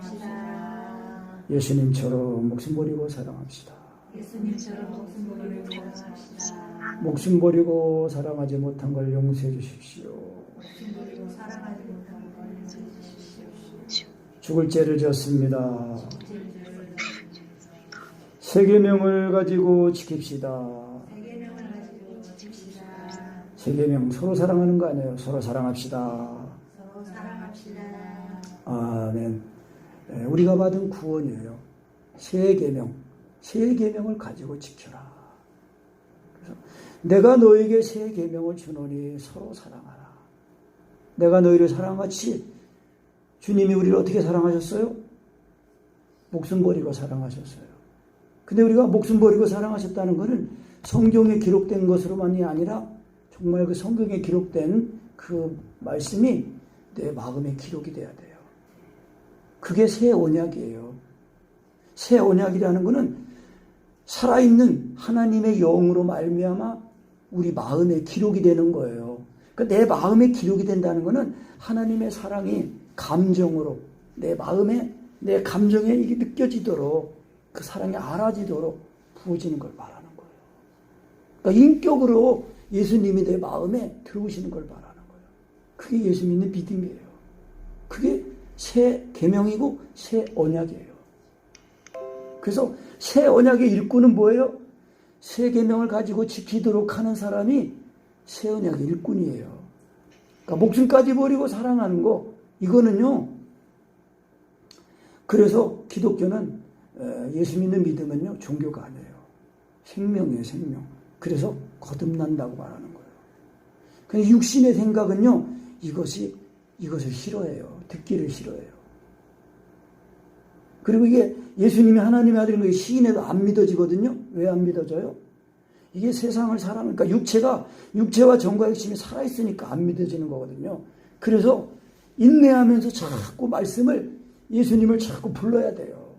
사랑합시다. 예수님처럼 목숨 버리고 사랑합시다. 예수님처럼 목숨 버리고 사랑합시다. 목숨 버리고 사랑하지 못한 걸 용서해 주십시오. 목숨 버리고 사랑하지 못한 걸 용서해 주십시오. 죽을 죄를 졌습니다. 세 계명을 가지고 지킵시다. 세계명을 가지고 지킵시다. 세 계명 서로 사랑하는 거 아니에요. 서로 사랑합시다. 서로 사랑합시다. 아멘. 우리가 받은 구원이에요. 세 계명을 가지고 지켜라. 그래서 내가 너에게 세 계명을 주노니 서로 사랑하라. 내가 너희를 사랑같이 주님이 우리를 어떻게 사랑하셨어요? 목숨 버리고 사랑하셨어요. 근데 우리가 목숨 버리고 사랑하셨다는 것은 성경에 기록된 것으로만이 아니라 정말 그 성경에 기록된 그 말씀이 내 마음에 기록이 돼야 돼요. 그게 새 언약이에요. 새 언약이라는 것은 살아있는 하나님의 영으로 말미암아 우리 마음에 기록이 되는 거예요. 그러니까 내 마음에 기록이 된다는 것은 하나님의 사랑이 감정으로 내 마음에 내 감정에 이게 느껴지도록 그 사랑이 알아지도록 부어지는 걸 말하는 거예요. 그러니까 인격으로 예수님이 내 마음에 들어오시는 걸 말하는 거예요. 그게 예수 믿는 믿음이에요. 그게 새 계명이고 새 언약이에요. 그래서 새 언약의 일꾼은 뭐예요? 새 계명을 가지고 지키도록 하는 사람이 새 언약의 일꾼이에요. 그러니까 목숨까지 버리고 사랑하는 거 이거는요. 그래서 기독교는 예수 믿는 믿음은요 종교가 아니에요. 생명이에요, 생명. 그래서 거듭난다고 말하는 거예요. 근데 육신의 생각은요 이것을 싫어해요. 듣기를 싫어해요. 그리고 이게 예수님이 하나님의 아들인 거 시인해도 안 믿어지거든요. 왜 안 믿어져요? 이게 세상을 그러니까 육체와 정과 핵심이 살아있으니까 안 믿어지는 거거든요. 그래서 인내하면서 자꾸 말씀을 예수님을 자꾸 불러야 돼요.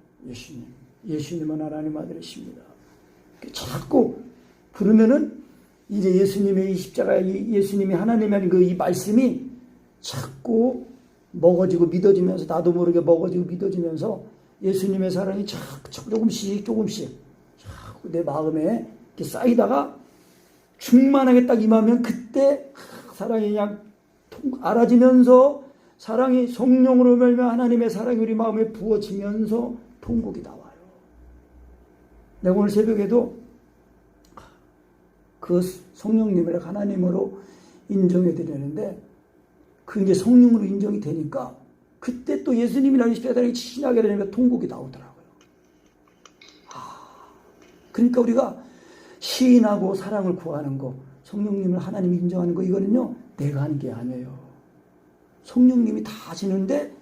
예수님은 하나님 아들이십니다. 자꾸 부르면은 이제 예수님의 이 십자가, 예수님이 하나님의 아닌 이 말씀이 자꾸 먹어지고 믿어지면서 나도 모르게 먹어지고 믿어지면서 예수님의 사랑이 조금씩 자꾸 내 마음에 이렇게 쌓이다가 충만하게 딱 임하면 그때 사랑이 그냥 알아지면서 사랑이 성령으로 말미암아 하나님의 사랑이 우리 마음에 부어지면서 통곡이 나와요. 내가 오늘 새벽에도 그 성령님을 하나님으로 인정해 드리는데 그 이제 성령으로 인정이 되니까 그때 또 예수님이라는 십자가에 신하게 되니까 통곡이 나오더라고요. 그러니까 우리가 시인하고 사랑을 구하는 거, 성령님을 하나님 인정하는 거 이거는요 내가 하는 게 아니에요. 성령님이 다 하시는데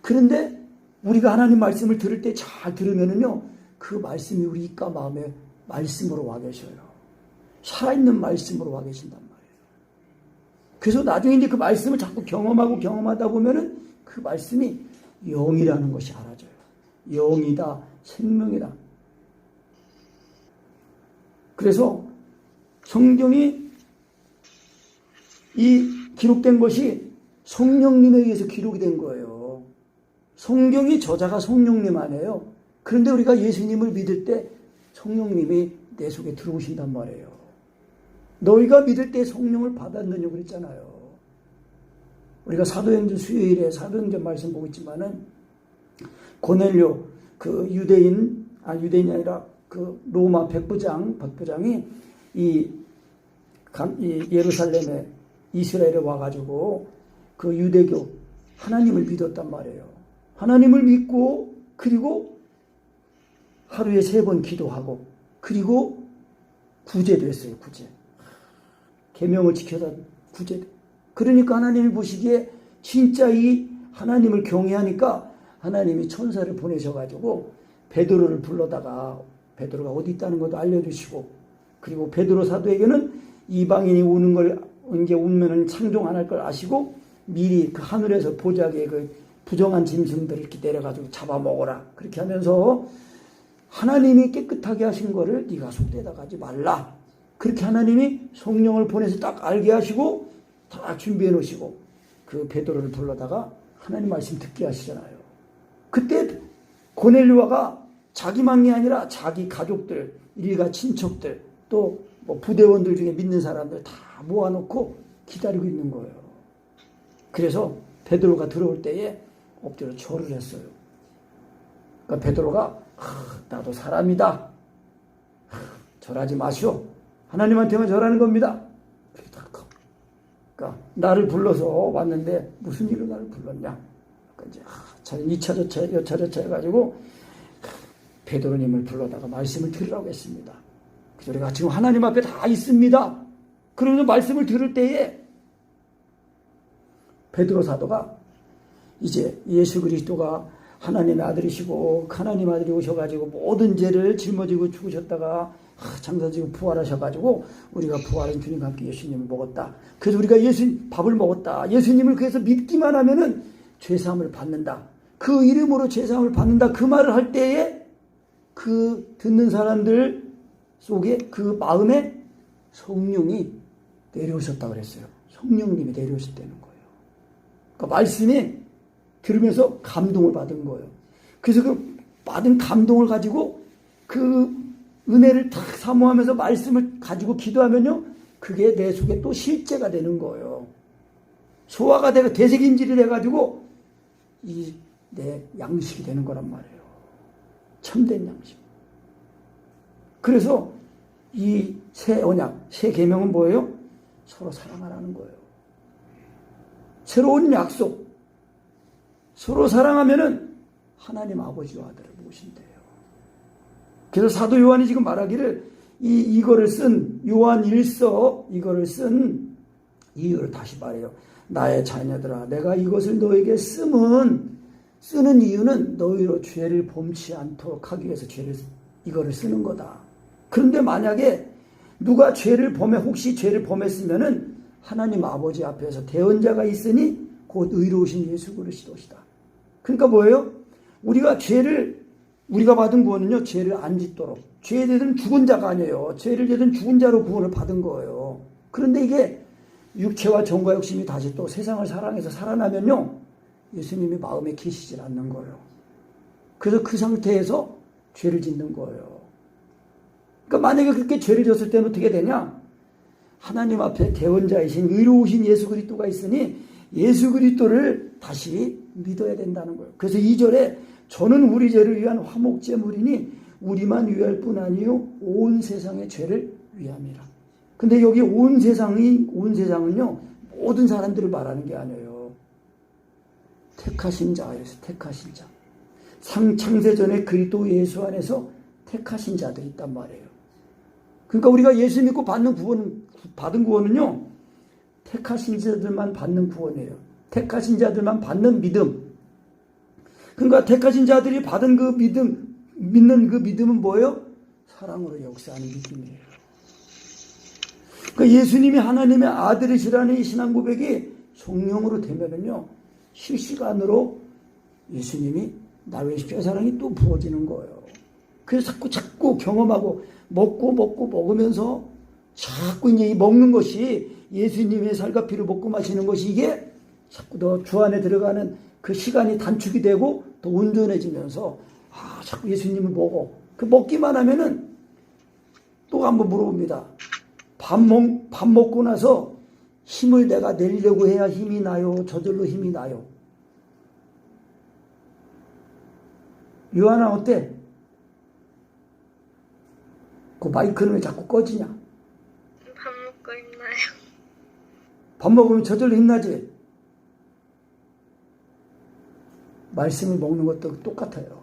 그런데 우리가 하나님 말씀을 들을 때 잘 들으면은요 그 말씀이 우리 입과 마음에 말씀으로 와 계셔요. 살아있는 말씀으로 와 계신단 말이에요. 그래서 나중에 이제 그 말씀을 자꾸 경험하다 보면은 그 말씀이 영이라는 것이 알아져요. 영이다, 생명이다. 그래서 성경이 이 기록된 것이 성령님에 의해서 기록이 된 거예요. 성경이 저자가 성령님 아니에요. 그런데 우리가 예수님을 믿을 때 성령님이 내 속에 들어오신단 말이에요. 너희가 믿을 때 성령을 받았느냐고 그랬잖아요. 우리가 사도행전 수요일에 사도행전 말씀 보고 있지만은 고넬료 그 유대인이 아니라 그 로마 백부장이 이 예루살렘에 이스라엘에 와가지고 그 유대교 하나님을 믿었단 말이에요. 하나님을 믿고 그리고 하루에 3번 기도하고 그리고 구제도 했어요. 구제. 계명을 지켜서 구제. 그러니까 하나님이 보시기에 진짜 이 하나님을 경외하니까 하나님이 천사를 보내셔가지고 베드로를 불러다가 베드로가 어디 있다는 것도 알려주시고 그리고 베드로 사도에게는 이방인이 오는 걸 이제 오면은 상종 안 할 걸 아시고 미리 그 하늘에서 보자기에 그 부정한 짐승들을 이렇게 내려가지고 잡아먹어라 그렇게 하면서 하나님이 깨끗하게 하신 거를 네가 속되다 가지 말라 그렇게 하나님이 성령을 보내서 딱 알게 하시고 다 준비해 놓으시고 그 베드로를 불러다가 하나님 말씀 듣게 하시잖아요. 그때 고넬료아가 자기만이 아니라 자기 가족들, 일가 친척들, 또 뭐 부대원들 중에 믿는 사람들 다 모아놓고 기다리고 있는 거예요. 그래서 베드로가 들어올 때에 엎드려 절을 했어요. 그러니까 베드로가 나도 사람이다. 절하지 마시오. 하나님한테만 절하는 겁니다. 그러니까 나를 불러서 왔는데 무슨 일로 나를 불렀냐. 그러니까 이제 저는 2차 저차 해가지고 베드로님을 불러다가 말씀을 드리라고 했습니다. 그래서 우리가 지금 하나님 앞에 다 있습니다. 그러면서 말씀을 들을 때에 베드로 사도가 이제 예수 그리스도가 하나님의 아들이시고 하나님 아들이 오셔가지고 모든 죄를 짊어지고 죽으셨다가 장사지고 부활하셔가지고 우리가 부활한 주님과 함께 예수님을 먹었다. 그래서 우리가 밥을 먹었다. 예수님을 그래서 믿기만 하면은 죄사함을 받는다. 그 이름으로 죄사함을 받는다. 그 말을 할 때에 그 듣는 사람들 속에 그 마음에 성령이 내려오셨다고 그랬어요. 성령님이 내려오셨다는 거예요. 그러니까 말씀이 들으면서 감동을 받은 거예요. 그래서 그 받은 감동을 가지고 그 은혜를 딱 사모하면서 말씀을 가지고 기도하면요, 그게 내 속에 또 실제가 되는 거예요. 소화가 되고 되새김질이 돼가지고 이 내 양식이 되는 거란 말이에요. 참된 양식. 그래서 이 새 언약, 새 계명은 뭐예요? 서로 사랑하라는 거예요. 새로운 약속. 서로 사랑하면은 하나님 아버지와 아들을 모신대요. 그래서 사도 요한이 지금 말하기를 이거를 쓴 요한 1서 이거를 쓴 이유를 다시 말해요. 나의 자녀들아, 내가 이것을 너에게 쓰는 이유는 너희로 죄를 범치 않도록 하기 위해서 이거를 쓰는 거다. 그런데 만약에 누가 혹시 죄를 범했으면은 하나님 아버지 앞에서 대언자가 있으니 곧 의로우신 예수 그리스도시다. 그러니까 뭐예요? 우리가 받은 구원은요, 죄를 안 짓도록. 죄에 대해서는 죽은 자가 아니에요. 죄를 대해서는 죽은 자로 구원을 받은 거예요. 그런데 이게 육체와 정과 욕심이 다시 또 세상을 사랑해서 살아나면요, 예수님이 마음에 계시질 않는 거예요. 그래서 그 상태에서 죄를 짓는 거예요. 그러니까 만약에 그렇게 죄를 졌을 때는 어떻게 되냐? 하나님 앞에 대언자이신 의로우신 예수 그리스도가 있으니 예수 그리스도를 다시 믿어야 된다는 거예요. 그래서 2절에 저는 우리 죄를 위한 화목제물이니 우리만 위할 뿐 아니요 온 세상의 죄를 위함이라. 근데 여기 온 세상은요, 모든 사람들을 말하는 게 아니에요. 택하신 자, 그래서 택하신 자. 창세전에 그리스도 예수 안에서 택하신 자들이 있단 말이에요. 그러니까 우리가 예수 믿고 받은 구원은요, 택하신 자들만 받는 구원이에요. 택하신 자들만 받는 믿음. 그러니까 택하신 자들이 받은 그 믿는 그 믿음은 뭐예요? 사랑으로 역사하는 믿음이에요. 그러니까 예수님이 하나님의 아들이시라는 이 신앙 고백이 성령으로 되면은요, 실시간으로 예수님이 나의 사랑이 또 부어지는 거예요. 그래서 자꾸 경험하고 먹으면서 자꾸 이제 먹는 것이 예수님의 살과 피를 먹고 마시는 것이 이게 자꾸 더 주 안에 들어가는 그 시간이 단축이 되고 더 온전해지면서 자꾸 예수님을 먹어. 그 먹기만 하면은 또 한번 물어봅니다. 밥 먹고 나서 힘을 내가 내려고 해야 힘이 나요? 저절로 힘이 나요? 요한아 어때? 그 마이크는 왜 자꾸 꺼지냐? 밥 먹고 힘나요. 밥 먹으면 저절로 힘나지? 말씀을 먹는 것도 똑같아요.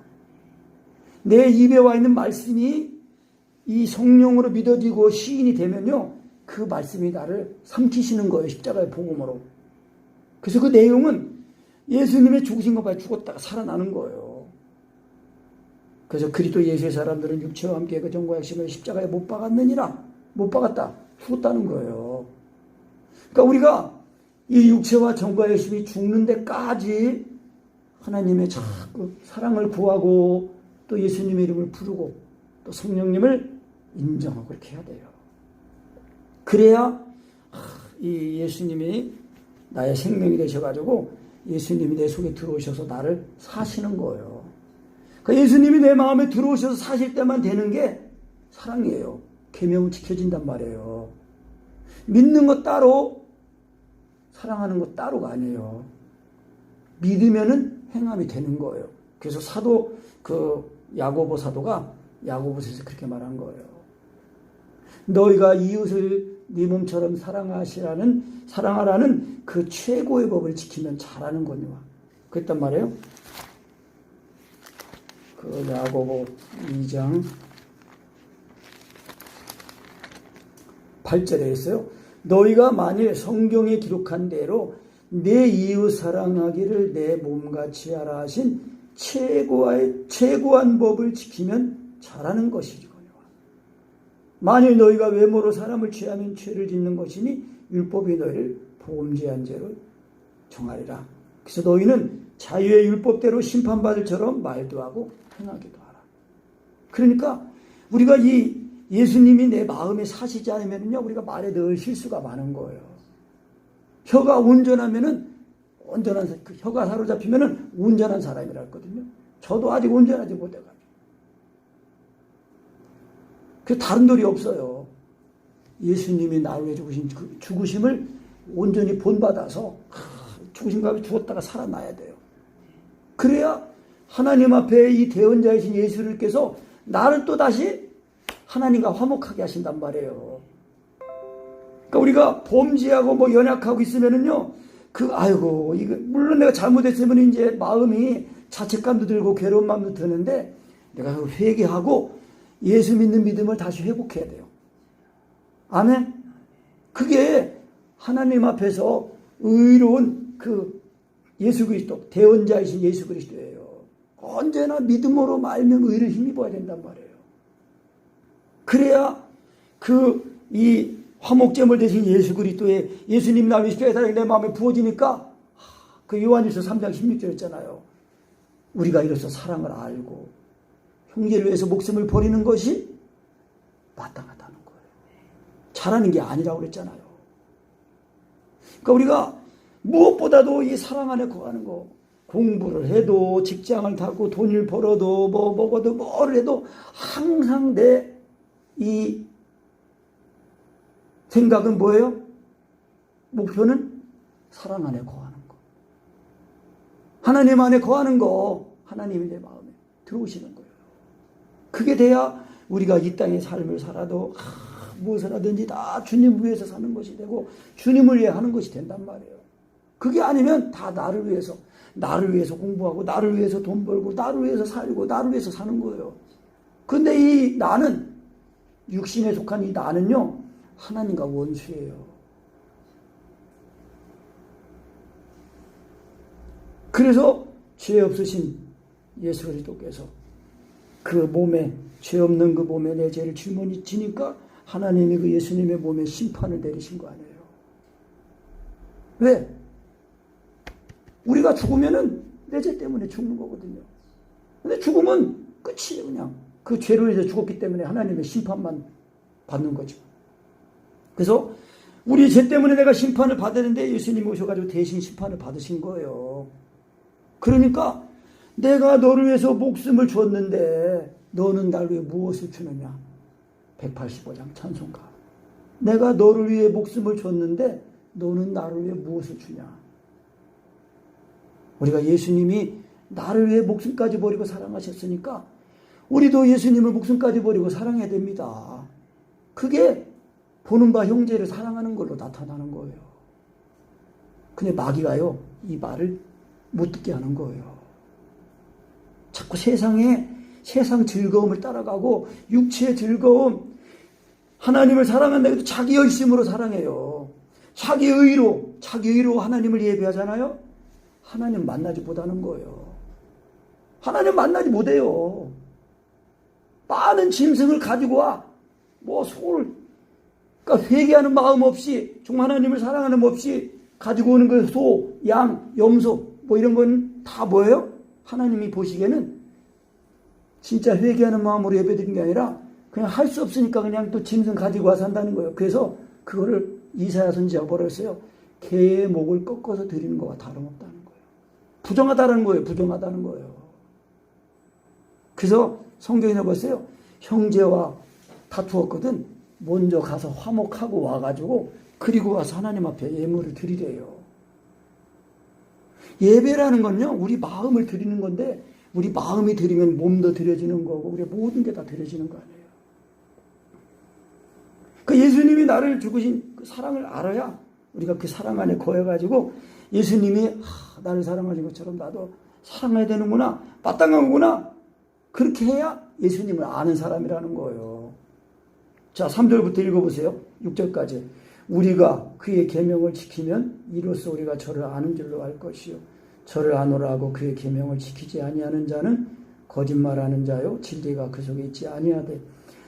내 입에 와 있는 말씀이 이 성령으로 믿어지고 시인이 되면요, 그 말씀이 나를 삼키시는 거예요. 십자가의 복음으로. 그래서 그 내용은 예수님의 죽으신 것 봐, 죽었다가 살아나는 거예요. 그래서 그리스도 예수의 사람들은 육체와 함께 그 정과 핵심을 십자가에 못 박았느니라. 못 박았다. 죽었다는 거예요. 그러니까 우리가 이 육체와 정과 핵심이 죽는 데까지 하나님의 자꾸 사랑을 구하고 또 예수님의 이름을 부르고 또 성령님을 인정하고 그렇게 해야 돼요. 그래야 이 예수님이 나의 생명이 되셔가지고 예수님이 내 속에 들어오셔서 나를 사시는 거예요. 그러니까 예수님이 내 마음에 들어오셔서 사실 때만 되는 게 사랑이에요. 계명은 지켜진단 말이에요. 믿는 것 따로, 사랑하는 것 따로가 아니에요. 믿으면은 행함이 되는 거예요. 그래서 사도, 야고보 사도가 야고보서에서 그렇게 말한 거예요. 너희가 이웃을 네 몸처럼 사랑하라는 그 최고의 법을 지키면 잘하는 거니와. 그랬단 말이에요. 야고보 2장 8절에 있어요. 너희가 만일 성경에 기록한 대로 내 이웃 사랑하기를 내 몸같이 하라 하신 최고한 법을 지키면 잘하는 것이거니와. 만일 너희가 외모로 사람을 취하면 죄를 짓는 것이니 율법이 너희를 범죄한 죄로 정하리라. 그래서 너희는 자유의 율법대로 심판받을 처럼 말도 하고 행하기도 하라. 그러니까 우리가 이 예수님이 내 마음에 사시지 않으면요, 우리가 말에 늘 실수가 많은 거예요. 혀가 온전하면은 혀가 사로잡히면은 온전한 사람이라 했거든요. 저도 아직 온전하지 못해가지고. 그 다른 돌이 없어요. 예수님이 나를 위해 죽으신 그 죽으심을 온전히 본받아서 죽으신가 죽었다가 살아나야 돼요. 그래야 하나님 앞에 이 대언자이신 예수님께서 나를 또 다시 하나님과 화목하게 하신단 말이에요. 그러니까 우리가 범죄하고 연약하고 있으면은요, 이거, 물론 내가 잘못했으면 이제 마음이 자책감도 들고 괴로운 마음도 드는데, 내가 회개하고 예수 믿는 믿음을 다시 회복해야 돼요. 아멘? 그게 하나님 앞에서 의로운 예수 그리스도, 대언자이신 예수 그리스도예요. 언제나 믿음으로 말면 의를 힘입어야 된단 말이에요. 그래야 이 화목제물 대신 예수 그리스도의 예수님 나의 사랑이 내 마음에 부어지니까 요한일서 3장 16절이었잖아요. 우리가 이로써 사랑을 알고 형제를 위해서 목숨을 버리는 것이 마땅하다는 거예요. 잘하는 게 아니라고 그랬잖아요. 그러니까 우리가 무엇보다도 이 사랑 안에 거하는 거, 공부를 해도 직장을 타고 돈을 벌어도 먹어도 뭘 해도 항상 내 이 생각은 뭐예요? 목표는 사랑 안에 거하는 거. 하나님 안에 거하는 거, 하나님이 내 마음에 들어오시는 거예요. 그게 돼야 우리가 이 땅의 삶을 살아도 무엇을 하든지 다 주님 위해서 사는 것이 되고 주님을 위해 하는 것이 된단 말이에요. 그게 아니면 다 나를 위해서 공부하고 나를 위해서 돈 벌고 나를 위해서 살고 나를 위해서 사는 거예요. 근데 이 나는, 육신에 속한 이 나는요, 하나님과 원수예요. 그래서 죄 없으신 예수 그리스도께서 그 몸에, 죄 없는 그 몸에 내 죄를 짊어지니까 하나님이 그 예수님의 몸에 심판을 내리신 거 아니에요. 왜? 우리가 죽으면은 내 죄 때문에 죽는 거거든요. 근데 죽으면 끝이에요, 그냥. 그 죄로 인해서 죽었기 때문에 하나님의 심판만 받는 거죠. 그래서 우리 죄 때문에 내가 심판을 받았는데 예수님이 오셔가지고 대신 심판을 받으신 거예요. 그러니까 내가 너를 위해서 목숨을 줬는데 너는 날 위해 무엇을 주느냐? 185장 찬송가. 내가 너를 위해 목숨을 줬는데 너는 나를 위해 무엇을 주냐? 우리가 예수님이 나를 위해 목숨까지 버리고 사랑하셨으니까 우리도 예수님을 목숨까지 버리고 사랑해야 됩니다. 그게 보는 바 형제를 사랑하는 걸로 나타나는 거예요. 근데 마귀가요, 이 말을 못 듣게 하는 거예요. 자꾸 세상 즐거움을 따라가고 육체의 즐거움, 하나님을 사랑한다 해도 자기 열심으로 사랑해요. 자기 의로 하나님을 예배하잖아요. 하나님 만나지 못하는 거예요. 하나님 만나지 못해요. 많은 짐승을 가지고 와. 그러니까 회개하는 마음 없이, 정말 하나님을 사랑하는 마음 없이 가지고 오는 그 소, 양, 염소, 이런 건 다 뭐예요? 하나님이 보시기에는 진짜 회개하는 마음으로 예배드린 게 아니라 그냥 할 수 없으니까 그냥 또 짐승 가지고 와서 한다는 거예요. 그래서 그거를 이사야 선지자가 뭐라 했어요? 개의 목을 꺾어서 드리는 거와 다름없다는 거예요. 부정하다는 거예요. 부정하다는 거예요. 그래서 성경에 봤어요. 형제와 다투었거든. 먼저 가서 화목하고 와가지고 그리고 와서 하나님 앞에 예물을 드리래요. 예배라는 건요, 우리 마음을 드리는 건데, 우리 마음이 드리면 몸도 드려지는 거고, 우리 모든 게 다 드려지는 거 아니에요. 그 예수님이 나를 죽으신 그 사랑을 알아야 우리가 그 사랑 안에 거해가지고 예수님이 나를 사랑하신 것처럼 나도 사랑해야 되는구나, 마땅한 거구나, 그렇게 해야 예수님을 아는 사람이라는 거예요. 자, 3절부터 읽어보세요. 6절까지. 우리가 그의 계명을 지키면 이로써 우리가 저를 아는 줄로 알 것이요, 저를 아노라 하고 그의 계명을 지키지 아니하는 자는 거짓말하는 자요, 진리가 그 속에 있지 아니하되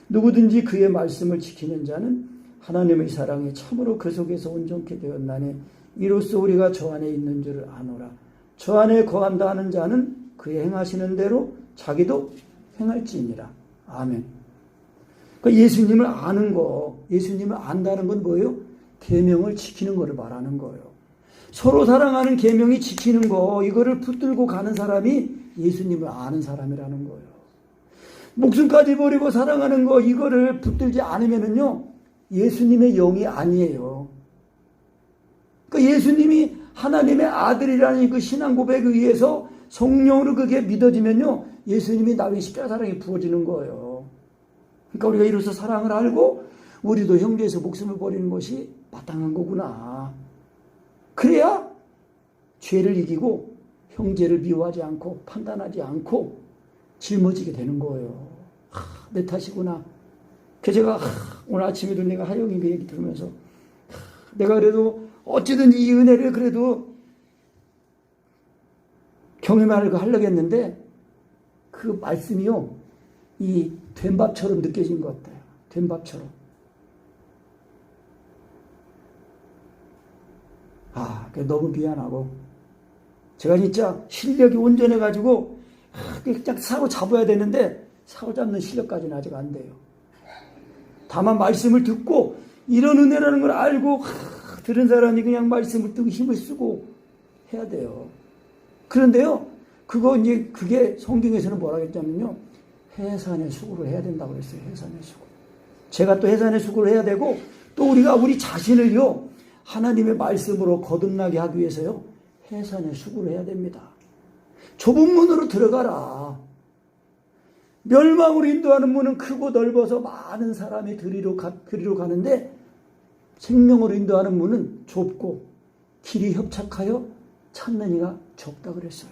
누구든지 그의 말씀을 지키는 자는 하나님의 사랑이 참으로 그 속에서 온전케 되었나니 이로써 우리가 저 안에 있는 줄을 아노라. 저 안에 거한다 하는 자는 그의 행하시는 대로 자기도 행할지니라. 아멘. 그러니까 예수님을 아는 거, 예수님을 안다는 건 뭐예요? 계명을 지키는 거를 말하는 거예요. 서로 사랑하는 계명이 지키는 거, 이거를 붙들고 가는 사람이 예수님을 아는 사람이라는 거예요. 목숨까지 버리고 사랑하는 거, 이거를 붙들지 않으면은요, 예수님의 영이 아니에요. 그러니까 예수님이 하나님의 아들이라는 그 신앙 고백에 의해서 성령으로 그게 믿어지면요, 예수님이 나의 십자가 사랑이 부어지는 거예요. 그러니까 우리가 이로써 사랑을 알고 우리도 형제에서 목숨을 버리는 것이 마땅한 거구나. 그래야 죄를 이기고 형제를 미워하지 않고 판단하지 않고 짊어지게 되는 거예요. 내 탓이구나. 그래서 제가 오늘 아침에도 내가 하영이 그 얘기 들으면서 내가 그래도 어찌든지 이 은혜를 그래도 경험하려고 하려고 했는데 그 말씀이요, 이 된밥처럼 느껴진 것 같아요. 된밥처럼. 너무 미안하고 제가 진짜 실력이 온전해가지고 그냥 사고 잡아야 되는데 사고 잡는 실력까지는 아직 안 돼요. 다만 말씀을 듣고 이런 은혜라는 걸 알고 들은 사람이 그냥 말씀을 듣고 힘을 쓰고 해야 돼요. 그런데요, 그게 성경에서는 뭐라고 했냐면요, 해산의 수고를 해야 된다고 그랬어요. 해산의 수고. 제가 또 해산의 수고를 해야 되고, 또 우리 자신을요, 하나님의 말씀으로 거듭나게 하기 위해서요, 해산의 수고를 해야 됩니다. 좁은 문으로 들어가라. 멸망으로 인도하는 문은 크고 넓어서 많은 사람이 그리로 가는데, 생명으로 인도하는 문은 좁고 길이 협착하여 찾는 이가 적다 그랬어요.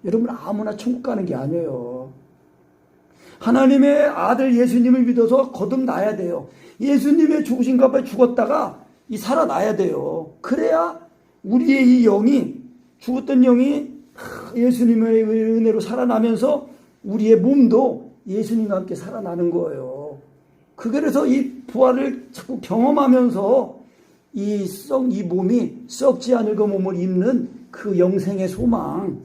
여러분, 아무나 천국 가는 게 아니에요. 하나님의 아들 예수님을 믿어서 거듭나야 돼요. 예수님의 죽으신 값에 죽었다가 살아나야 돼요. 그래야 우리의 이 영이, 죽었던 영이 예수님의 은혜로 살아나면서 우리의 몸도 예수님과 함께 살아나는 거예요. 그래서 이 부활을 자꾸 경험하면서 이 몸이 썩지 않을 그 몸을 입는 그 영생의 소망,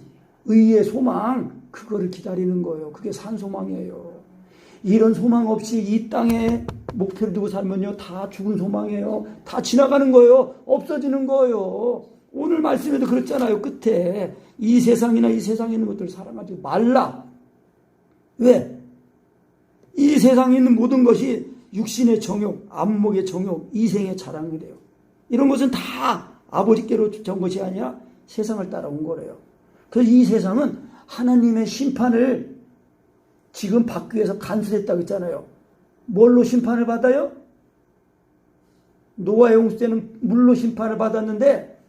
의의 소망, 그거를 기다리는 거예요. 그게 산소망이에요. 이런 소망 없이 이 땅에 목표를 두고 살면요, 다 죽은 소망이에요. 다 지나가는 거예요. 없어지는 거예요. 오늘 말씀에도 그랬잖아요. 끝에 이 세상이나 이 세상에 있는 것들을 사랑하지 말라. 왜? 이 세상에 있는 모든 것이 육신의 정욕, 안목의 정욕, 이생의 자랑이래요. 이런 것은 다 아버지께로 전 것이 아니라 세상을 따라온 거래요. 그래서 이 세상은 하나님의 심판을 지금 받기 위해서 간수했다고 했잖아요. 뭘로 심판을 받아요? 노아의 홍수 때는 물로 심판을 받았는데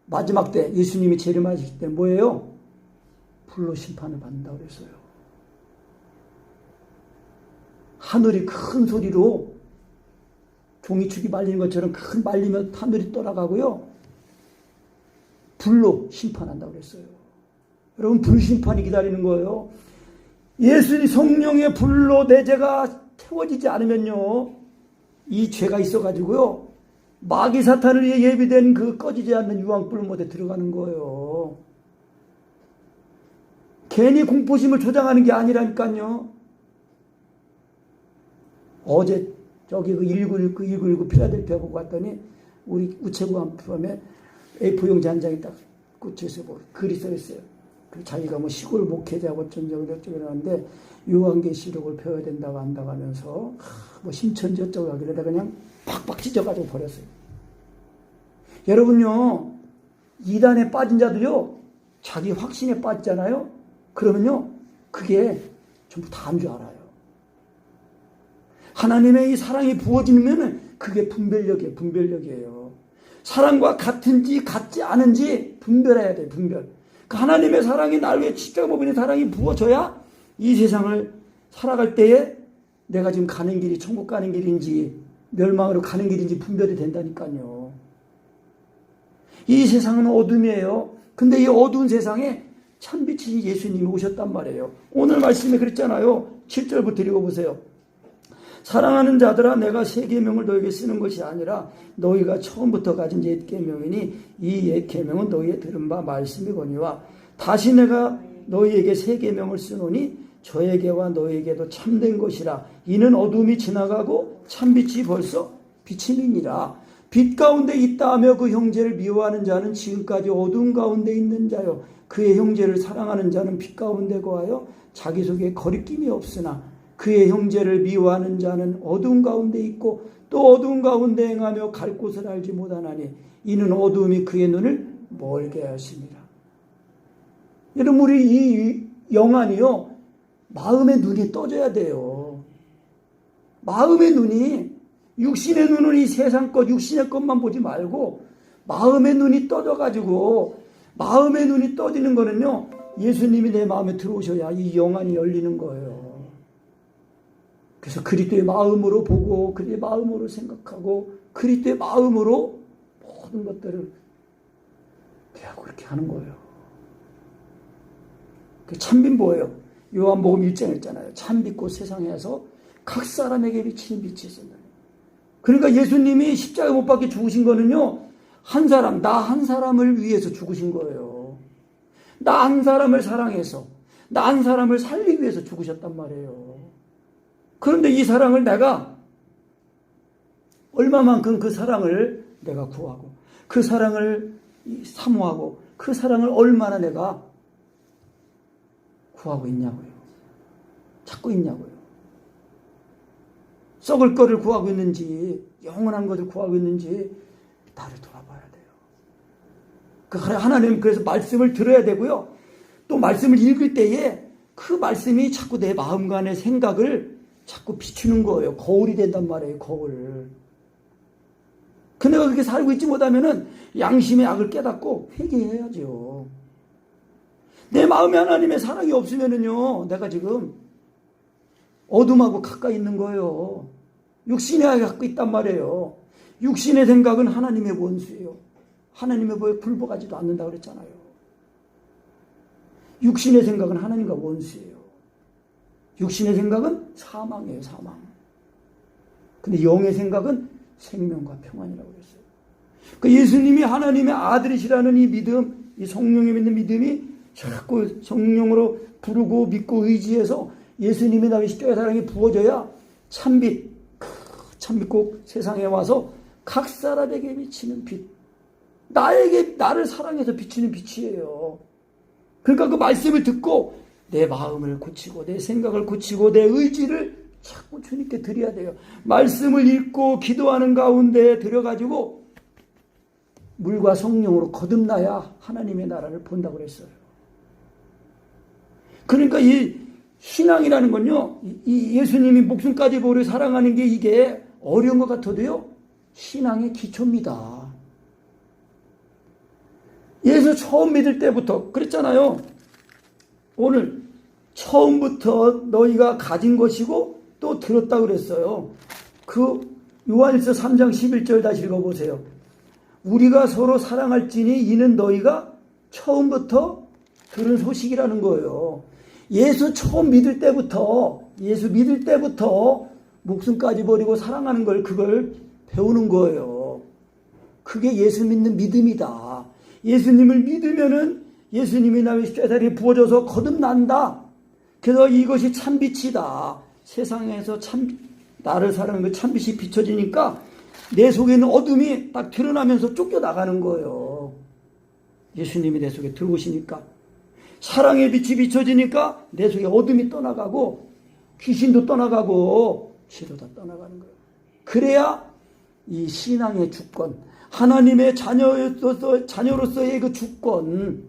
마지막 때 예수님이 재림하실 때 뭐예요? 불로 심판을 받는다고 그랬어요. 하늘이 큰 소리로 종이축이 말리는 것처럼 큰 말리면 하늘이 떠나가고요, 불로 심판한다고 그랬어요. 여러분, 불심판이 기다리는 거예요. 예수님 성령의 불로 내 죄가 태워지지 않으면요, 이 죄가 있어가지고요, 마귀 사탄을 위해 예비된 그 꺼지지 않는 유황불 못에 들어가는 거예요. 괜히 공포심을 조장하는 게 아니라니까요. 어제 저기 그 1919 필라델피아 보고 갔더니 우리 우체국 한편에 A4용지 한 장이 딱 꽂혀서 글이 써 있어요. 자기가 뭐 시골 목회자고 어쩌고 저쩌고 하는데 요한계시록을 배워야 된다고 한다고 하면서 뭐 심천지 어쩌고 하길래 내가 그냥 팍팍 찢어가지고 버렸어요. 여러분요, 이단에 빠진 자들요, 자기 확신에 빠지잖아요. 그러면요, 그게 전부 다인 줄 알아요. 하나님의 이 사랑이 부어지면 그게 분별력이에요. 사랑과 같은지 같지 않은지 분별해야 돼요. 분별. 그 하나님의 사랑이 날 위해 십자가법인의 사랑이 부어져야 이 세상을 살아갈 때에 내가 지금 가는 길이 천국 가는 길인지 멸망으로 가는 길인지 분별이 된다니까요. 이 세상은 어둠이에요. 근데 이 어두운 세상에 참빛이 예수님이 오셨단 말이에요. 오늘 말씀에 그랬잖아요. 7절부터 읽어보세요. 사랑하는 자들아, 내가 새 계명을 너에게 쓰는 것이 아니라 너희가 처음부터 가진 옛 계명이니 이 옛 계명은 너희의 들은 바 말씀이거니와 다시 내가 너희에게 새 계명을 쓰노니 저에게와 너희에게도 참된 것이라. 이는 어둠이 지나가고 참빛이 벌써 비침이니라. 빛 가운데 있다 하며 그 형제를 미워하는 자는 지금까지 어둠 가운데 있는 자요, 그의 형제를 사랑하는 자는 빛 가운데 거하여 자기 속에 거리낌이 없으나 그의 형제를 미워하는 자는 어둠 가운데 있고 또 어둠 가운데 행하며 갈 곳을 알지 못하나니 이는 어둠이 그의 눈을 멀게 하심이라. 여러분, 우리 이 영안이요, 마음의 눈이 떠져야 돼요. 마음의 눈이, 육신의 눈은 이 세상 것, 육신의 것만 보지 말고 마음의 눈이 떠져가지고, 마음의 눈이 떠지는 거는요, 예수님이 내 마음에 들어오셔야 이 영안이 열리는 거예요. 그래서 그리스도의 마음으로 보고 그리스도의 마음으로 생각하고 그리스도의 마음으로 모든 것들을 대하고 그렇게 하는 거예요. 그 참빛 뭐예요? 요한복음 1장에 있잖아요. 참빛고 세상에서 각 사람에게 비치는 빛이 있습니다. 그러니까 예수님이 십자가에 못 박혀 죽으신 거는요, 한 사람, 나 한 사람을 위해서 죽으신 거예요. 나 한 사람을 사랑해서, 나 한 사람을 살리기 위해서 죽으셨단 말이에요. 그런데 이 사랑을 내가 얼마만큼 그 사랑을 내가 구하고 그 사랑을 사모하고 그 사랑을 얼마나 내가 구하고 있냐고요. 찾고 있냐고요. 썩을 거를 구하고 있는지 영원한 것을 구하고 있는지 나를 돌아봐야 돼요. 그 하나님, 그래서 말씀을 들어야 되고요. 또 말씀을 읽을 때에 그 말씀이 자꾸 내 마음간의 생각을 자꾸 비추는 거예요. 거울이 된단 말이에요. 거울. 그 내가 그렇게 살고 있지 못하면은 양심의 악을 깨닫고 회개해야죠. 내 마음에 하나님의 사랑이 없으면은요, 내가 지금 어둠하고 가까이 있는 거예요. 육신의 악이 갖고 있단 말이에요. 육신의 생각은 하나님의 원수예요. 하나님의 보에 굴복하지도 않는다고 그랬잖아요. 육신의 생각은 하나님과 원수예요. 육신의 생각은 사망이에요, 사망. 근데 영의 생각은 생명과 평안이라고 그랬어요. 그 예수님이 하나님의 아들이시라는 이 믿음, 이 성령이 믿는 믿음이 자꾸 성령으로 부르고 믿고 의지해서 예수님이 나의 십자가의 사랑이 부어져야 참빛, 참빛고 세상에 와서 각 사람에게 비치는 빛, 나를 사랑해서 비치는 빛이에요. 그러니까 그 말씀을 듣고 내 마음을 고치고 내 생각을 고치고 내 의지를 자꾸 주님께 드려야 돼요. 말씀을 읽고 기도하는 가운데 들여가지고 물과 성령으로 거듭나야 하나님의 나라를 본다고 그랬어요. 그러니까 이 신앙이라는 건요, 이 예수님이 목숨까지 버려 사랑하는 게 이게 어려운 것 같아도요, 신앙의 기초입니다. 예수 처음 믿을 때부터 그랬잖아요. 오늘 처음부터 너희가 가진 것이고 또 들었다고 그랬어요. 그 요한일서 3장 11절 다시 읽어보세요. 우리가 서로 사랑할지니 이는 너희가 처음부터 들은 소식이라는 거예요. 예수 처음 믿을 때부터, 예수 믿을 때부터 목숨까지 버리고 사랑하는 걸, 그걸 배우는 거예요. 그게 예수 믿는 믿음이다. 예수님을 믿으면은 예수님이 나의 십자가에 부어져서 거듭난다. 그래서 이것이 참빛이다. 세상에서 나를 사랑하는 그 참빛이 비춰지니까 내 속에 있는 어둠이 딱 드러나면서 쫓겨나가는 거예요. 예수님이 내 속에 들어오시니까. 사랑의 빛이 비춰지니까 내 속에 어둠이 떠나가고 귀신도 떠나가고 죄도 다 떠나가는 거예요. 그래야 이 신앙의 주권, 하나님의 자녀로서의 그 주권,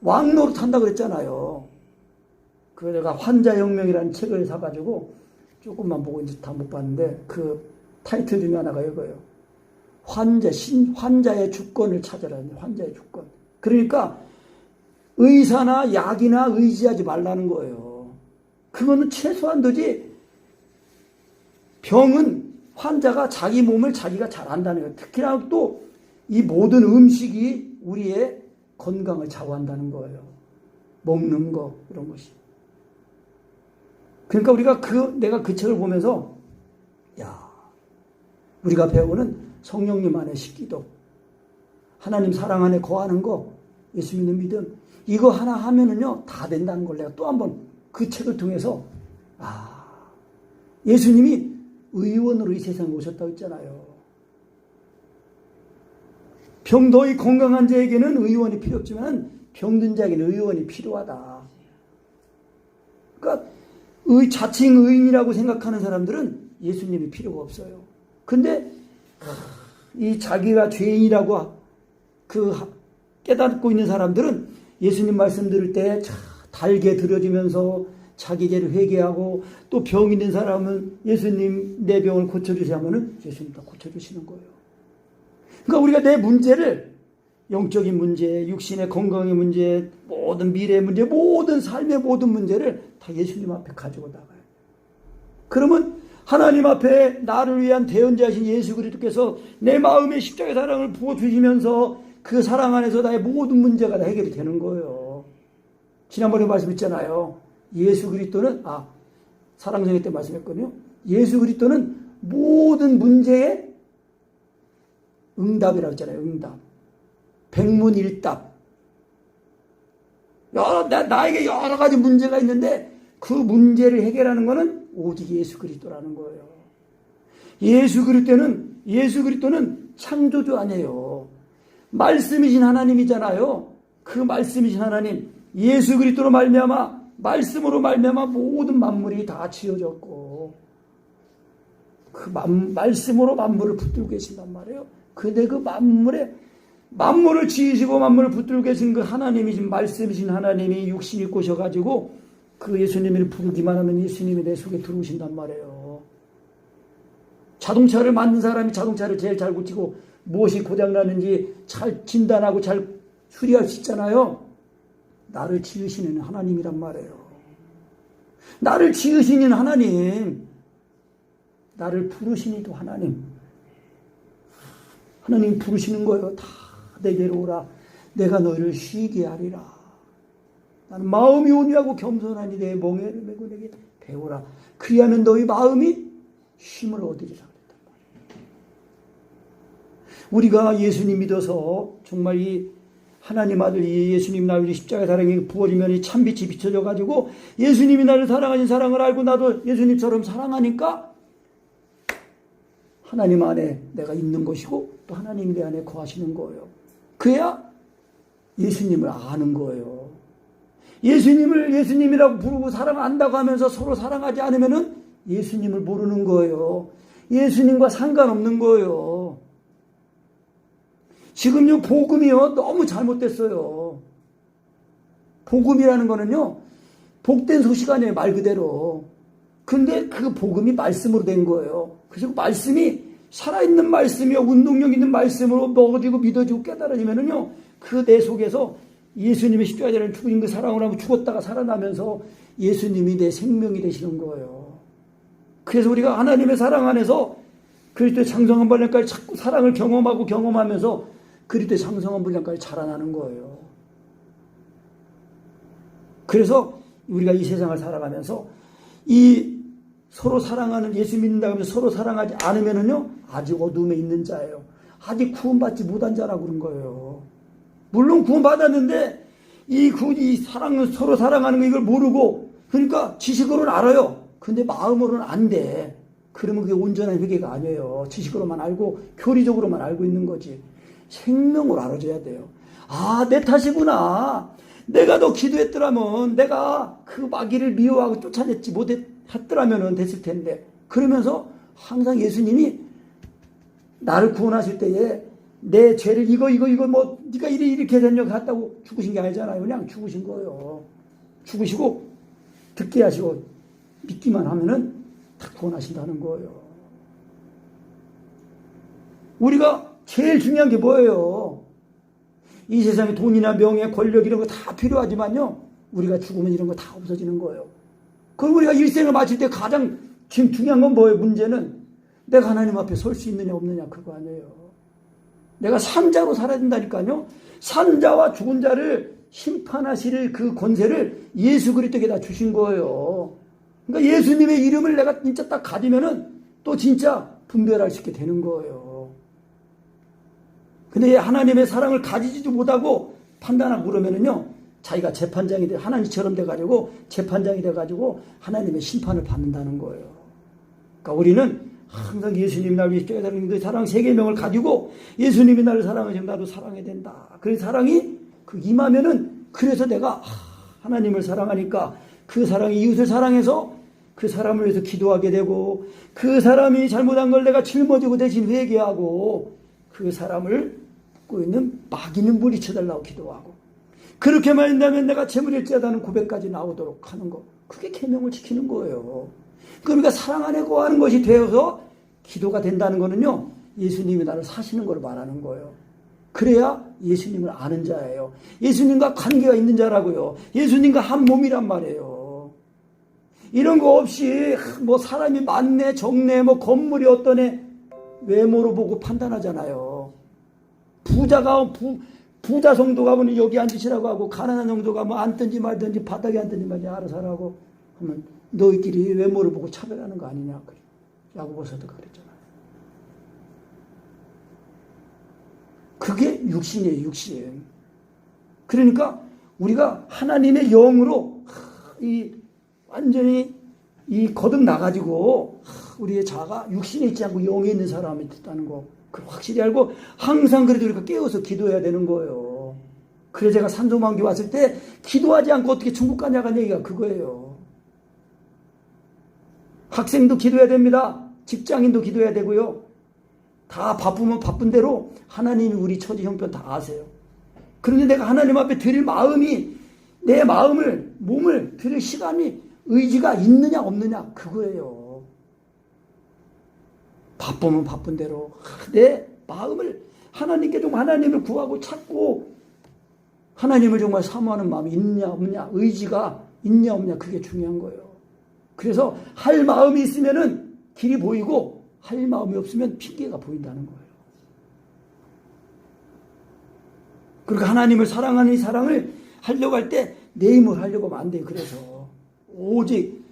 왕노릇 한다 그랬잖아요. 그 내가 환자혁명이라는 책을 사가지고 조금만 보고 이제 다 못 봤는데 그 타이틀 중에 하나가 이거예요. 환자의 주권을 찾으라는 환자의 주권. 그러니까 의사나 약이나 의지하지 말라는 거예요. 그거는 최소한도지. 병은 환자가 자기 몸을 자기가 잘 안다는 거예요. 특히나 또 이 모든 음식이 우리의 건강을 좌우한다는 거예요. 먹는 거 이런 것이. 그러니까 우리가 내가 그 책을 보면서 우리가 배우는 성령님 안에 식기도, 하나님 사랑 안에 거하는 거, 예수 믿는 믿음, 이거 하나 하면은요 다 된다는 걸 내가 또 한번 그 책을 통해서 예수님이 의원으로 이 세상에 오셨다고 했잖아요. 병더이 건강한 자에게는 의원이 필요 없지만 병든 자에게는 의원이 필요하다. 그러니까 자칭 의인이라고 생각하는 사람들은 예수님이 필요가 없어요. 근데 이 자기가 죄인이라고 깨닫고 있는 사람들은 예수님 말씀 들을 때 달게 들어주면서 자기 죄를 회개하고, 또 병 있는 사람은 예수님 내 병을 고쳐주세요 하면은 예수님 다 고쳐주시는 거예요. 그러니까 우리가 내 문제를, 영적인 문제, 육신의 건강의 문제, 모든 미래의 문제, 모든 삶의 모든 문제를 다 예수님 앞에 가지고 나가요. 그러면 하나님 앞에 나를 위한 대언자이신 예수 그리스도께서 내 마음에 십자가의 사랑을 부어주시면서 그 사랑 안에서 나의 모든 문제가 다 해결이 되는 거예요. 지난번에 말씀했잖아요. 예수 그리스도는, 사랑성회 때 말씀했거든요. 예수 그리스도는 모든 문제의 응답이라고 했잖아요. 응답. 백문일답. 나에게 여러 가지 문제가 있는데 그 문제를 해결하는 것은 오직 예수 그리스도라는 거예요. 예수 그리스도는 창조주 아니에요. 말씀이신 하나님이잖아요. 그 말씀이신 하나님, 예수 그리스도로 말씀으로 말미암아 모든 만물이 다 지어졌고, 그 말씀으로 만물을 붙들고 계신단 말이에요. 근데 그 만물을 지으시고 만물을 붙들고 계신 그 하나님이신 말씀이신 하나님이 육신 입고 오셔가지고 그 예수님을 부르기만 하면 예수님이 내 속에 들어오신단 말이에요. 자동차를 만든 사람이 자동차를 제일 잘 고치고 무엇이 고장나는지 잘 진단하고 잘 수리할 수 있잖아요. 나를 지으시는 하나님이란 말이에요. 나를 지으시는 하나님, 나를 부르시니도 하나님. 하나님 부르시는 거예요. 다 내게로 오라. 내가 너희를 쉬게 하리라. 나는 마음이 온유하고 겸손하니 내 멍에를 메고 내게 배우라. 그리하면 너희 마음이 쉼을 얻으리라. 우리가 예수님 믿어서 정말 이 하나님 아들 이 예수님 나를 십자가의 사랑이 부어지면 이 참빛이 비춰져 가지고 예수님이 나를 사랑하신 사랑을 알고 나도 예수님처럼 사랑하니까 하나님 안에 내가 있는 것이고 또 하나님이 내 안에 거하시는 거예요. 그래야 예수님을 아는 거예요. 예수님을 예수님이라고 부르고 사랑 안다고 하면서 서로 사랑하지 않으면은 예수님을 모르는 거예요. 예수님과 상관없는 거예요. 지금요 복음이요 너무 잘못됐어요. 복음이라는 거는요 복된 소식 아니에요. 말 그대로. 근데 그 복음이 말씀으로 된 거예요. 그래서 말씀이 살아있는 말씀이요 운동력 있는 말씀으로 먹어지고 믿어지고 깨달아지면은요 그 내 속에서 예수님의 십자가를 죽으신 그 사랑을 하고 죽었다가 살아나면서 예수님이 내 생명이 되시는 거예요. 그래서 우리가 하나님의 사랑 안에서 그리스도의 장성한 분량까지 자꾸 사랑을 경험하면서 그리스도의 장성한 분량까지 자라나는 거예요. 그래서 우리가 이 세상을 살아가면서 이 서로 사랑하는 예수 믿는다고 하면서 서로 사랑하지 않으면은요 아직 어둠에 있는 자예요. 아직 구원받지 못한 자라고 그런 거예요. 물론 구원받았는데 이 서로 사랑하는 거 이걸 모르고 그러니까 지식으로는 알아요. 근데 마음으로는 안 돼. 그러면 그게 온전한 회개가 아니에요. 지식으로만 알고 교리적으로만 알고 있는 거지. 생명으로 알아줘야 돼요. 내 탓이구나. 내가 너 기도했더라면 내가 그 마귀를 미워하고 쫓아냈지 못했더라면 됐을 텐데. 그러면서 항상 예수님이 나를 구원하실 때에 내 죄를 이거 뭐 네가 이렇게 된적 같다고 죽으신 게 아니잖아요. 그냥 죽으신 거예요. 죽으시고 듣게 하시고 믿기만 하면은 다 구원하신다는 거예요. 우리가 제일 중요한 게 뭐예요? 이 세상에 돈이나 명예, 권력 이런 거 다 필요하지만요. 우리가 죽으면 이런 거 다 없어지는 거예요. 그럼 우리가 일생을 마칠 때 가장 지금 중요한 건 뭐예요? 문제는 내가 하나님 앞에 설 수 있느냐 없느냐 그거 아니에요. 내가 산자로 살아야 된다니까요. 산자와 죽은 자를 심판하실 그 권세를 예수 그리스도에다 주신 거예요. 그러니까 예수님의 이름을 내가 진짜 딱 가지면은 또 진짜 분별할 수 있게 되는 거예요. 근데 하나님의 사랑을 가지지도 못하고 판단하고 그러면은요, 자기가 재판장이 돼, 하나님처럼 돼가지고 재판장이 돼가지고 하나님의 심판을 받는다는 거예요. 그러니까 우리는 항상 예수님이 나를 위해 깨달은 그 사랑 세계명을 가지고 예수님이 나를 사랑하시면 나도 사랑해야 된다. 그 사랑이 그 임하면은 그래서 내가 하나님을 사랑하니까 그 사랑이 이웃을 사랑해서 그 사람을 위해서 기도하게 되고 그 사람이 잘못한 걸 내가 짊어지고 대신 회개하고 그 사람을 묻고 있는 마귀는 물리쳐달라고 기도하고 그렇게만 한다면 내가 재물일지하다는 고백까지 나오도록 하는 거. 그게 계명을 지키는 거예요. 그러니까 사랑 안에 거하는 것이 되어서 기도가 된다는 거는요. 예수님이 나를 사시는 걸 말하는 거예요. 그래야 예수님을 아는 자예요. 예수님과 관계가 있는 자라고요. 예수님과 한 몸이란 말이에요. 이런 거 없이 뭐 사람이 많네 적네 뭐 건물이 어떠네 외모로 보고 판단하잖아요. 부자 성도가 보니 여기 앉으시라고 하고 가난한 성도가 뭐 앉든지 말든지 바닥에 앉든지 말든지 알아서 하라고 하면 너희끼리 외모를 보고 차별하는 거 아니냐. 야고보서도 그랬잖아요. 그게 육신이에요. 육신. 그러니까 우리가 하나님의 영으로 완전히 거듭 나가지고 우리의 자가 육신에 있지 않고 영에 있는 사람이 있다는 거 확실히 알고 항상 그래도 우리가 깨워서 기도해야 되는 거예요. 그래서 제가 산소망기 왔을 때 기도하지 않고 어떻게 천국 가냐는 얘기가 그거예요. 학생도 기도해야 됩니다. 직장인도 기도해야 되고요. 다 바쁘면 바쁜 대로 하나님이 우리 처지 형편 다 아세요. 그런데 내가 하나님 앞에 드릴 마음이 내 마음을 몸을 드릴 시간이 의지가 있느냐 없느냐 그거예요. 바쁘면 바쁜 대로 내 마음을 하나님께 좀 하나님을 구하고 찾고 하나님을 정말 사모하는 마음이 있냐 없냐 의지가 있냐 없냐 그게 중요한 거예요. 그래서 할 마음이 있으면은 길이 보이고 할 마음이 없으면 핑계가 보인다는 거예요. 그러니까 하나님을 사랑하는 이 사랑을 하려고 할 때 내 힘을 하려고 하면 안 돼요. 그래서 오직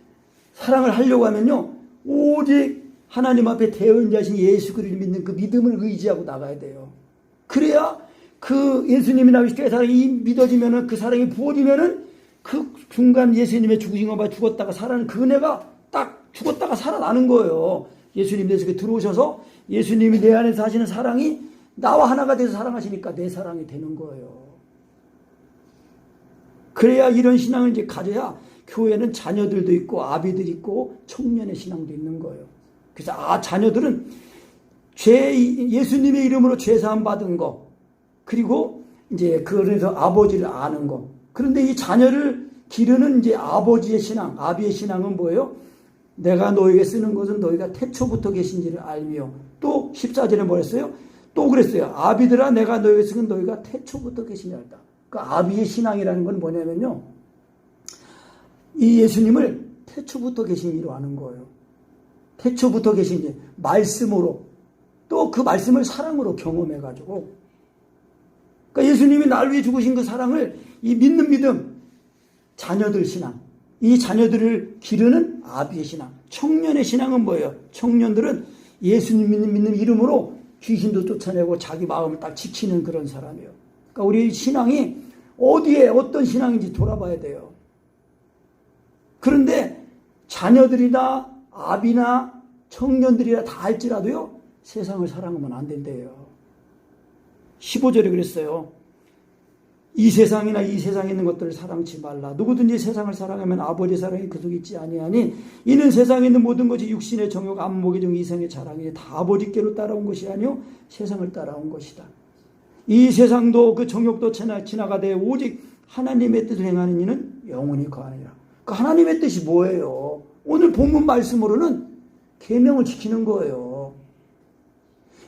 사랑을 하려고 하면요 오직 하나님 앞에 대언자신 예수 그리스도를 믿는 그 믿음을 의지하고 나가야 돼요. 그래야 그 예수님이 나오실 사랑이 믿어지면은 그 사랑이 부어지면은 그 중간 예수님의 죽으신 것과 죽었다가 살아나는 그 은혜가 딱 죽었다가 살아나는 거예요. 예수님 내 속에 들어오셔서 예수님이 내 안에서 하시는 사랑이 나와 하나가 돼서 사랑하시니까 내 사랑이 되는 거예요. 그래야 이런 신앙을 이제 가져야 교회는 자녀들도 있고 아비들이 있고 청년의 신앙도 있는 거예요. 그래서 자녀들은 예수님의 이름으로 죄사함 받은 거 그리고 이제 그래서 아버지를 아는 거. 그런데 이 자녀를 기르는 이제 아버지의 신앙, 아비의 신앙은 뭐예요? 내가 너에게 쓰는 것은 너희가 태초부터 계신지를 알며 또 14절에 뭐랬어요? 또 그랬어요. 아비들아 내가 너에게 쓰는 너희가 태초부터 계신지 알다. 그러니까 아비의 신앙이라는 건 뭐냐면요. 이 예수님을 태초부터 계신 이로 아는 거예요. 태초부터 계신 이 말씀으로 또 그 말씀을 사랑으로 경험해가지고 그러니까 예수님이 날 위해 죽으신 그 사랑을 이 믿는 믿음 자녀들 신앙 이 자녀들을 기르는 아비의 신앙 청년의 신앙은 뭐예요? 청년들은 예수님 믿는 이름으로 귀신도 쫓아내고 자기 마음을 딱 지키는 그런 사람이에요. 그러니까 우리 신앙이 어디에 어떤 신앙인지 돌아봐야 돼요. 그런데 자녀들이나 아비나 청년들이나 다 할지라도요. 세상을 사랑하면 안 된대요. 15절에 그랬어요. 이 세상이나 이 세상에 있는 것들을 사랑치 말라. 누구든지 세상을 사랑하면 아버지 사랑이 그 속에 있지 아니하니 이는 세상에 있는 모든 것이 육신의 정욕, 안목의 정, 이성의 자랑이 다 아버지께로 따라온 것이 아니요 세상을 따라온 것이다. 이 세상도 그 정욕도 지나가되 오직 하나님의 뜻을 행하는 이는 영원히 거하니라. 그 하나님의 뜻이 뭐예요? 오늘 본문 말씀으로는 계명을 지키는 거예요.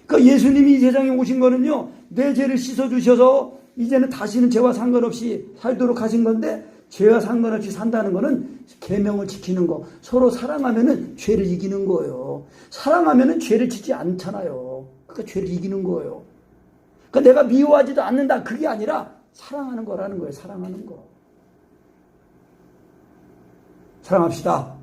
그러니까 예수님이 이 세상에 오신 거는요, 내 죄를 씻어주셔서 이제는 다시는 죄와 상관없이 살도록 하신 건데, 죄와 상관없이 산다는 거는 계명을 지키는 거, 서로 사랑하면은 죄를 이기는 거예요. 사랑하면은 죄를 짓지 않잖아요. 그러니까 죄를 이기는 거예요. 그러니까 내가 미워하지도 않는다, 그게 아니라 사랑하는 거라는 거예요. 사랑하는 거. 사랑합시다.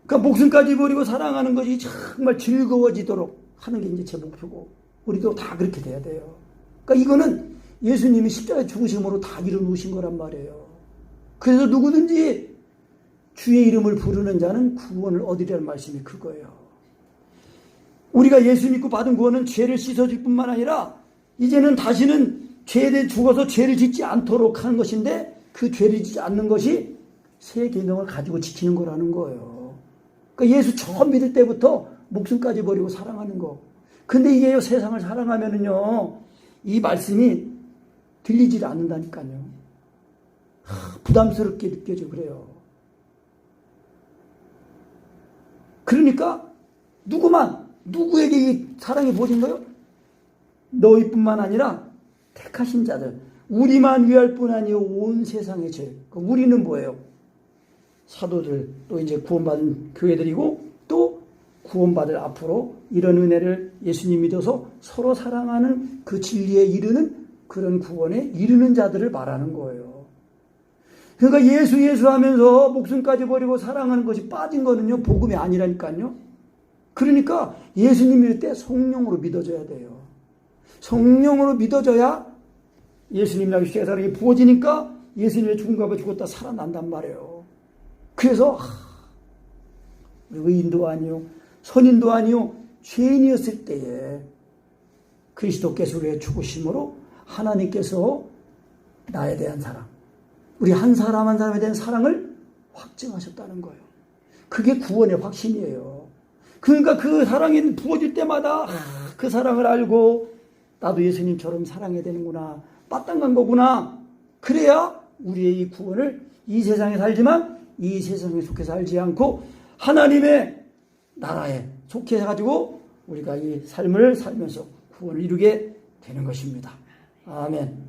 그러니까 목숨까지 버리고 사랑하는 것이 정말 즐거워지도록 하는 게 이제 제 목표고, 우리도 다 그렇게 돼야 돼요. 그러니까 이거는 예수님이 십자가에 죽으심으로 다 이루어놓으신 거란 말이에요. 그래서 누구든지 주의 이름을 부르는 자는 구원을 얻으리라는 말씀이 그거예요. 우리가 예수 믿고 받은 구원은 죄를 씻어줄 뿐만 아니라 이제는 다시는 죄에 대해 죽어서 죄를 짓지 않도록 하는 것인데, 그 죄를 짓지 않는 것이 새 계명을 가지고 지키는 거라는 거예요. 그러니까 예수 처음 믿을 때부터 목숨까지 버리고 사랑하는 거. 근데 이게요, 세상을 사랑하면은요, 이 말씀이 들리질 않는다니까요. 부담스럽게 느껴져, 그래요. 그러니까 누구에게 이 사랑이 보여진 거예요? 너희뿐만 아니라 택하신 자들, 우리만 위할 뿐 아니요 온 세상의 죄. 우리는 뭐예요? 사도들, 또 이제 구원받은 교회들이고, 또 구원받을 앞으로 이런 은혜를 예수님 믿어서 서로 사랑하는 그 진리에 이르는 그런 구원에 이르는 자들을 말하는 거예요. 그러니까 예수 하면서 목숨까지 버리고 사랑하는 것이 빠진 거는요, 복음이 아니라니까요. 그러니까 예수님 믿을 때 성령으로 믿어져야 돼요. 성령으로 믿어져야 예수님이라고 십자가의 사랑이 부어지니까 예수님의 죽음과 죽었다 살아난단 말이에요. 그래서 의인도 아니요 선인도 아니요 죄인이었을 때에 그리스도께서 우리의 죽으심으로 하나님께서 나에 대한 사랑, 우리 한 사람 한 사람에 대한 사랑을 확증하셨다는 거예요. 그게 구원의 확신이에요. 그러니까 그 사랑이 부어질 때마다 그 사랑을 알고 나도 예수님처럼 사랑해야 되는구나, 빠땅간 거구나. 그래야 우리의 이 구원을 이 세상에 살지만 이 세상에 속해 살지 않고 하나님의 나라에 속해 가지고 우리가 이 삶을 살면서 구원을 이루게 되는 것입니다. 아멘.